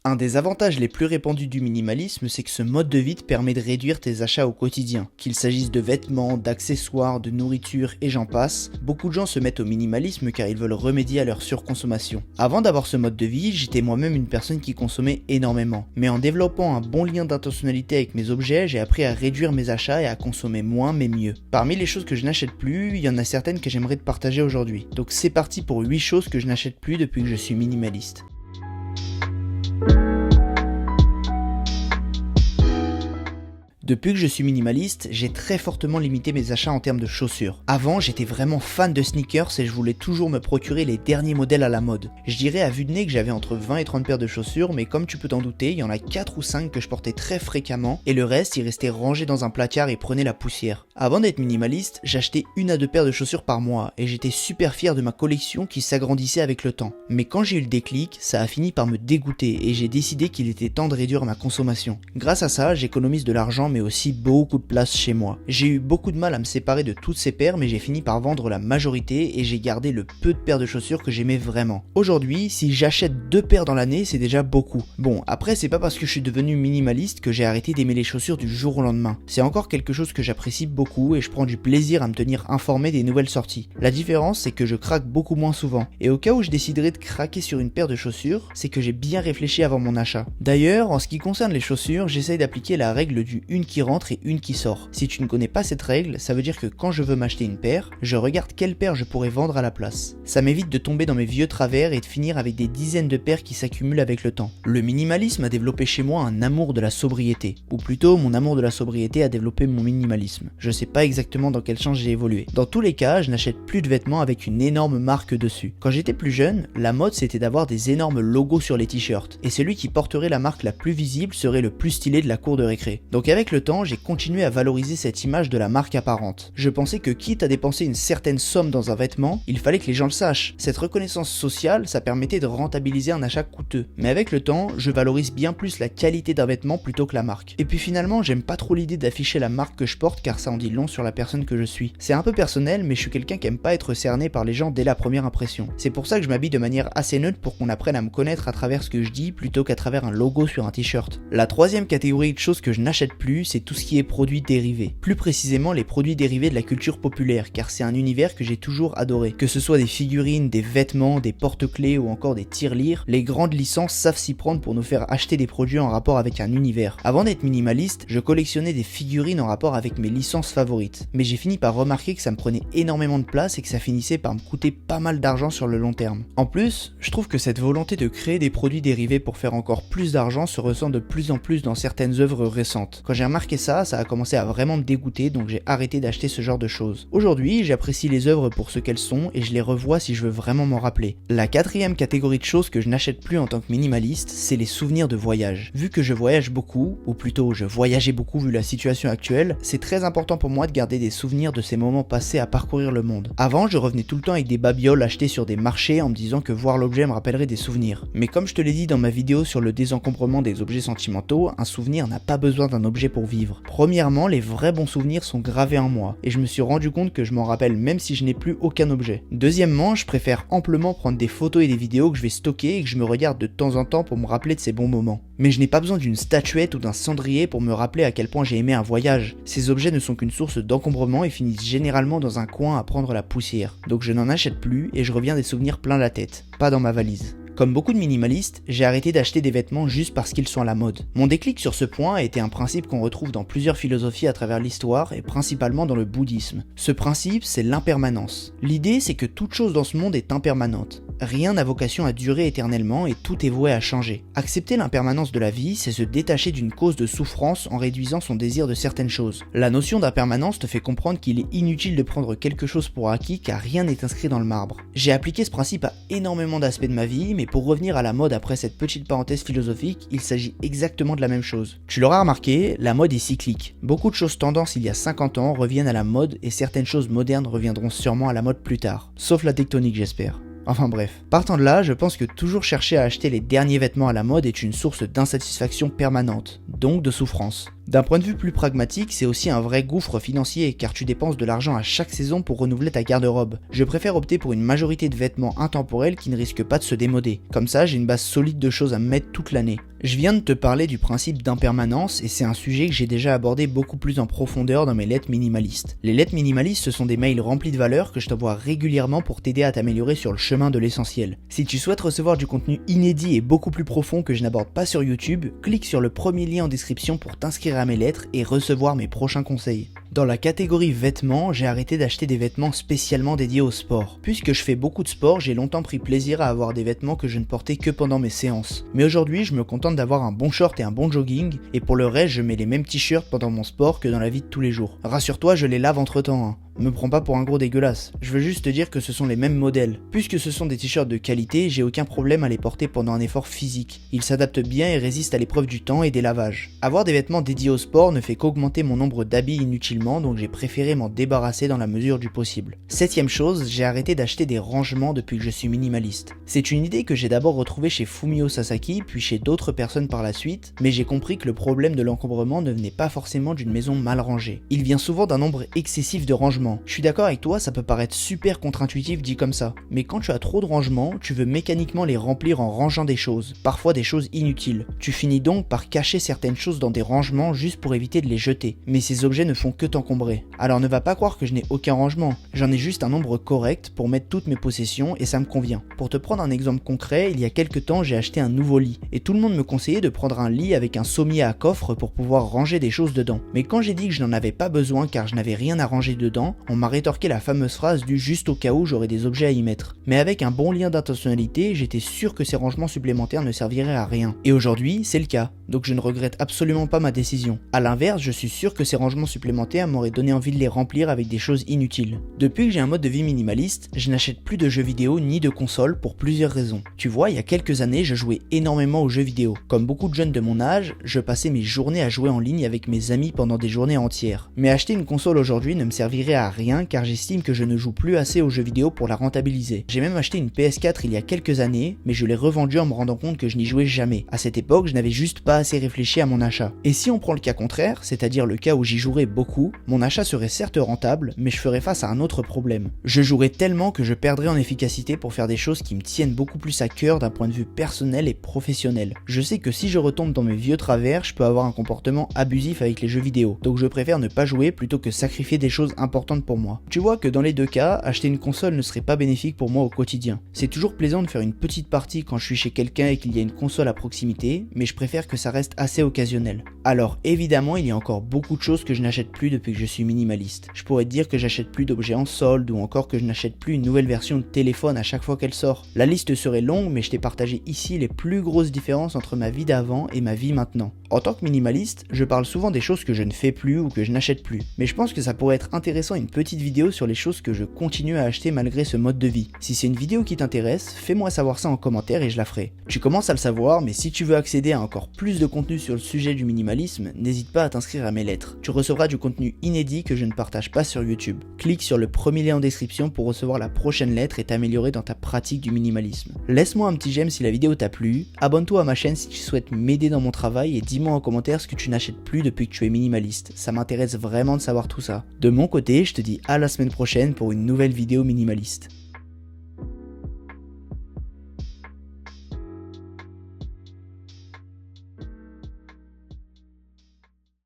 Un des avantages les plus répandus du minimalisme, c'est que ce mode de vie te permet de réduire tes achats au quotidien. Qu'il s'agisse de vêtements, d'accessoires, de nourriture et j'en passe, beaucoup de gens se mettent au minimalisme car ils veulent remédier à leur surconsommation. Avant d'avoir ce mode de vie, j'étais moi-même une personne qui consommait énormément. Mais en développant un bon lien d'intentionnalité avec mes objets, j'ai appris à réduire mes achats et à consommer moins mais mieux. Parmi les choses que je n'achète plus, il y en a certaines que j'aimerais te partager aujourd'hui. Donc c'est parti pour 8 choses que je n'achète plus depuis que je suis minimaliste. Depuis que je suis minimaliste, j'ai très fortement limité mes achats en termes de chaussures. Avant, j'étais vraiment fan de sneakers et je voulais toujours me procurer les derniers modèles à la mode. Je dirais à vue de nez que j'avais entre 20 et 30 paires de chaussures, mais comme tu peux t'en douter, il y en a 4 ou 5 que je portais très fréquemment et le reste, il restait rangé dans un placard et prenait la poussière. Avant d'être minimaliste, j'achetais 1 à 2 paires de chaussures par mois et j'étais super fier de ma collection qui s'agrandissait avec le temps. Mais quand j'ai eu le déclic, ça a fini par me dégoûter et j'ai décidé qu'il était temps de réduire ma consommation. Grâce à ça, j'économise de l'argent mais aussi beaucoup de place chez moi. J'ai eu beaucoup de mal à me séparer de toutes ces paires mais j'ai fini par vendre la majorité et j'ai gardé le peu de paires de chaussures que j'aimais vraiment. Aujourd'hui, si j'achète 2 paires dans l'année, c'est déjà beaucoup. Bon, après c'est pas parce que je suis devenu minimaliste que j'ai arrêté d'aimer les chaussures du jour au lendemain. C'est encore quelque chose que j'apprécie beaucoup et je prends du plaisir à me tenir informé des nouvelles sorties. La différence, c'est que je craque beaucoup moins souvent. Et au cas où je déciderais de craquer sur une paire de chaussures, c'est que j'ai bien réfléchi avant mon achat. D'ailleurs, en ce qui concerne les chaussures, j'essaye d'appliquer la règle du une qui rentre et une qui sort. Si tu ne connais pas cette règle, ça veut dire que quand je veux m'acheter une paire, je regarde quelle paire je pourrais vendre à la place. Ça m'évite de tomber dans mes vieux travers et de finir avec des dizaines de paires qui s'accumulent avec le temps. Le minimalisme a développé chez moi un amour de la sobriété. Ou plutôt, mon amour de la sobriété a développé mon minimalisme. Je sais pas exactement dans quel sens j'ai évolué. Dans tous les cas, je n'achète plus de vêtements avec une énorme marque dessus. Quand j'étais plus jeune, la mode c'était d'avoir des énormes logos sur les t-shirts. Et celui qui porterait la marque la plus visible serait le plus stylé de la cour de récré. Donc avec le temps, j'ai continué à valoriser cette image de la marque apparente. Je pensais que quitte à dépenser une certaine somme dans un vêtement, il fallait que les gens le sachent. Cette reconnaissance sociale, ça permettait de rentabiliser un achat coûteux. Mais avec le temps, je valorise bien plus la qualité d'un vêtement plutôt que la marque. Et puis finalement, j'aime pas trop l'idée d'afficher la marque que je porte car ça en dit long sur la personne que je suis. C'est un peu personnel, mais je suis quelqu'un qui aime pas être cerné par les gens dès la première impression. C'est pour ça que je m'habille de manière assez neutre pour qu'on apprenne à me connaître à travers ce que je dis plutôt qu'à travers un logo sur un t-shirt. La troisième catégorie de choses que je n'achète plus, c'est tout ce qui est produits dérivés. Plus précisément les produits dérivés de la culture populaire, car c'est un univers que j'ai toujours adoré. Que ce soit des figurines, des vêtements, des porte-clés ou encore des tirelires, les grandes licences savent s'y prendre pour nous faire acheter des produits en rapport avec un univers. Avant d'être minimaliste, je collectionnais des figurines en rapport avec mes licences favorites. Mais j'ai fini par remarquer que ça me prenait énormément de place et que ça finissait par me coûter pas mal d'argent sur le long terme. En plus, je trouve que cette volonté de créer des produits dérivés pour faire encore plus d'argent se ressent de plus en plus dans certaines œuvres récentes. Quand j'ai remarqué ça a commencé à vraiment me dégoûter, donc j'ai arrêté d'acheter ce genre de choses. Aujourd'hui, j'apprécie les œuvres pour ce qu'elles sont et je les revois si je veux vraiment m'en rappeler. La quatrième catégorie de choses que je n'achète plus en tant que minimaliste, c'est les souvenirs de voyage. Vu que je voyage beaucoup, ou plutôt je voyageais beaucoup vu la situation actuelle, c'est très important pour moi de garder des souvenirs de ces moments passés à parcourir le monde. Avant, je revenais tout le temps avec des babioles achetées sur des marchés en me disant que voir l'objet me rappellerait des souvenirs. Mais comme je te l'ai dit dans ma vidéo sur le désencombrement des objets sentimentaux, un souvenir n'a pas besoin d'un objet pour vivre. Premièrement, les vrais bons souvenirs sont gravés en moi, et je me suis rendu compte que je m'en rappelle même si je n'ai plus aucun objet. Deuxièmement, je préfère amplement prendre des photos et des vidéos que je vais stocker et que je me regarde de temps en temps pour me rappeler de ces bons moments. Mais je n'ai pas besoin d'une statuette ou d'un cendrier pour me rappeler à quel point j'ai aimé un voyage. Ces objets ne sont qu'une source d'encombrement et finissent généralement dans un coin à prendre la poussière. Donc je n'en achète plus et je reviens des souvenirs plein la tête, pas dans ma valise. Comme beaucoup de minimalistes, j'ai arrêté d'acheter des vêtements juste parce qu'ils sont à la mode. Mon déclic sur ce point a été un principe qu'on retrouve dans plusieurs philosophies à travers l'histoire et principalement dans le bouddhisme. Ce principe, c'est l'impermanence. L'idée, c'est que toute chose dans ce monde est impermanente. Rien n'a vocation à durer éternellement et tout est voué à changer. Accepter l'impermanence de la vie, c'est se détacher d'une cause de souffrance en réduisant son désir de certaines choses. La notion d'impermanence te fait comprendre qu'il est inutile de prendre quelque chose pour acquis car rien n'est inscrit dans le marbre. J'ai appliqué ce principe à énormément d'aspects de ma vie, mais pour revenir à la mode après cette petite parenthèse philosophique, il s'agit exactement de la même chose. Tu l'auras remarqué, la mode est cyclique. Beaucoup de choses tendances il y a 50 ans reviennent à la mode et certaines choses modernes reviendront sûrement à la mode plus tard. Sauf la tectonique, j'espère. Enfin bref. Partant de là, je pense que toujours chercher à acheter les derniers vêtements à la mode est une source d'insatisfaction permanente, donc de souffrance. D'un point de vue plus pragmatique, c'est aussi un vrai gouffre financier car tu dépenses de l'argent à chaque saison pour renouveler ta garde-robe. Je préfère opter pour une majorité de vêtements intemporels qui ne risquent pas de se démoder. Comme ça, j'ai une base solide de choses à mettre toute l'année. Je viens de te parler du principe d'impermanence et c'est un sujet que j'ai déjà abordé beaucoup plus en profondeur dans mes lettres minimalistes. Les lettres minimalistes, ce sont des mails remplis de valeurs que je t'envoie régulièrement pour t'aider à t'améliorer sur le chemin de l'essentiel. Si tu souhaites recevoir du contenu inédit et beaucoup plus profond que je n'aborde pas sur YouTube, clique sur le premier lien en description pour t'inscrire à mes lettres et recevoir mes prochains conseils. Dans la catégorie vêtements, j'ai arrêté d'acheter des vêtements spécialement dédiés au sport. Puisque je fais beaucoup de sport, j'ai longtemps pris plaisir à avoir des vêtements que je ne portais que pendant mes séances. Mais aujourd'hui, je me contente d'avoir un bon short et un bon jogging, et pour le reste, je mets les mêmes t-shirts pendant mon sport que dans la vie de tous les jours. Rassure-toi, je les lave entre temps, hein. Me prends pas pour un gros dégueulasse, je veux juste te dire que ce sont les mêmes modèles. Puisque ce sont des t-shirts de qualité, j'ai aucun problème à les porter pendant un effort physique. Ils s'adaptent bien et résistent à l'épreuve du temps et des lavages. Avoir des vêtements dédiés au sport ne fait qu'augmenter mon nombre d'habits inutilement, donc j'ai préféré m'en débarrasser dans la mesure du possible. Septième chose, j'ai arrêté d'acheter des rangements depuis que je suis minimaliste. C'est une idée que j'ai d'abord retrouvée chez Fumio Sasaki, puis chez d'autres personnes par la suite, mais j'ai compris que le problème de l'encombrement ne venait pas forcément d'une maison mal rangée. Il vient souvent d'un nombre excessif de rangements. Je suis d'accord avec toi, ça peut paraître super contre-intuitif dit comme ça, mais quand tu as trop de rangements, tu veux mécaniquement les remplir en rangeant des choses, parfois des choses inutiles. Tu finis donc par cacher certaines choses dans des rangements juste pour éviter de les jeter, mais ces objets ne font que t'encombrer. Alors ne va pas croire que je n'ai aucun rangement, j'en ai juste un nombre correct pour mettre toutes mes possessions et ça me convient. Pour te prendre un exemple concret, il y a quelques temps j'ai acheté un nouveau lit, et tout le monde me conseillait de prendre un lit avec un sommier à coffre pour pouvoir ranger des choses dedans. Mais quand j'ai dit que je n'en avais pas besoin car je n'avais rien à ranger dedans, on m'a rétorqué la fameuse phrase du juste au cas où j'aurais des objets à y mettre. Mais avec un bon lien d'intentionnalité, j'étais sûr que ces rangements supplémentaires ne serviraient à rien. Et aujourd'hui, c'est le cas, donc je ne regrette absolument pas ma décision. A l'inverse, je suis sûr que ces rangements supplémentaires m'auraient donné envie de les remplir avec des choses inutiles. Depuis que j'ai un mode de vie minimaliste, je n'achète plus de jeux vidéo ni de consoles pour plusieurs raisons. Tu vois, il y a quelques années, je jouais énormément aux jeux vidéo. Comme beaucoup de jeunes de mon âge, je passais mes journées à jouer en ligne avec mes amis pendant des journées entières. Mais acheter une console aujourd'hui ne me servirait à rien car j'estime que je ne joue plus assez aux jeux vidéo pour la rentabiliser. J'ai même acheté une PS4 il y a quelques années, mais je l'ai revendue en me rendant compte que je n'y jouais jamais. À cette époque, je n'avais juste pas assez réfléchi à mon achat. Et si on prend le cas contraire, c'est-à-dire le cas où j'y jouerais beaucoup, mon achat serait certes rentable, mais je ferais face à un autre problème. Je jouerais tellement que je perdrais en efficacité pour faire des choses qui me tiennent beaucoup plus à cœur d'un point de vue personnel et professionnel. Je sais que si je retombe dans mes vieux travers, je peux avoir un comportement abusif avec les jeux vidéo, donc je préfère ne pas jouer plutôt que sacrifier des choses importantes pour moi. Tu vois que dans les deux cas, acheter une console ne serait pas bénéfique pour moi au quotidien. C'est toujours plaisant de faire une petite partie quand je suis chez quelqu'un et qu'il y a une console à proximité, mais je préfère que ça reste assez occasionnel. Alors évidemment, il y a encore beaucoup de choses que je n'achète plus depuis que je suis minimaliste. Je pourrais te dire que j'achète plus d'objets en solde ou encore que je n'achète plus une nouvelle version de téléphone à chaque fois qu'elle sort. La liste serait longue, mais je t'ai partagé ici les plus grosses différences entre ma vie d'avant et ma vie maintenant. En tant que minimaliste, je parle souvent des choses que je ne fais plus ou que je n'achète plus, mais je pense que ça pourrait être intéressant une petite vidéo sur les choses que je continue à acheter malgré ce mode de vie. Si c'est une vidéo qui t'intéresse, fais-moi savoir ça en commentaire et je la ferai. Tu commences à le savoir, mais si tu veux accéder à encore plus de contenu sur le sujet du minimalisme, n'hésite pas à t'inscrire à mes lettres. Tu recevras du contenu inédit que je ne partage pas sur YouTube. Clique sur le premier lien en description pour recevoir la prochaine lettre et t'améliorer dans ta pratique du minimalisme. Laisse-moi un petit j'aime si la vidéo t'a plu, abonne-toi à ma chaîne si tu souhaites m'aider dans mon travail et dis-moi en commentaire ce que tu n'achètes plus depuis que tu es minimaliste. Ça m'intéresse vraiment de savoir tout ça. De mon côté, je te dis à la semaine prochaine pour une nouvelle vidéo minimaliste.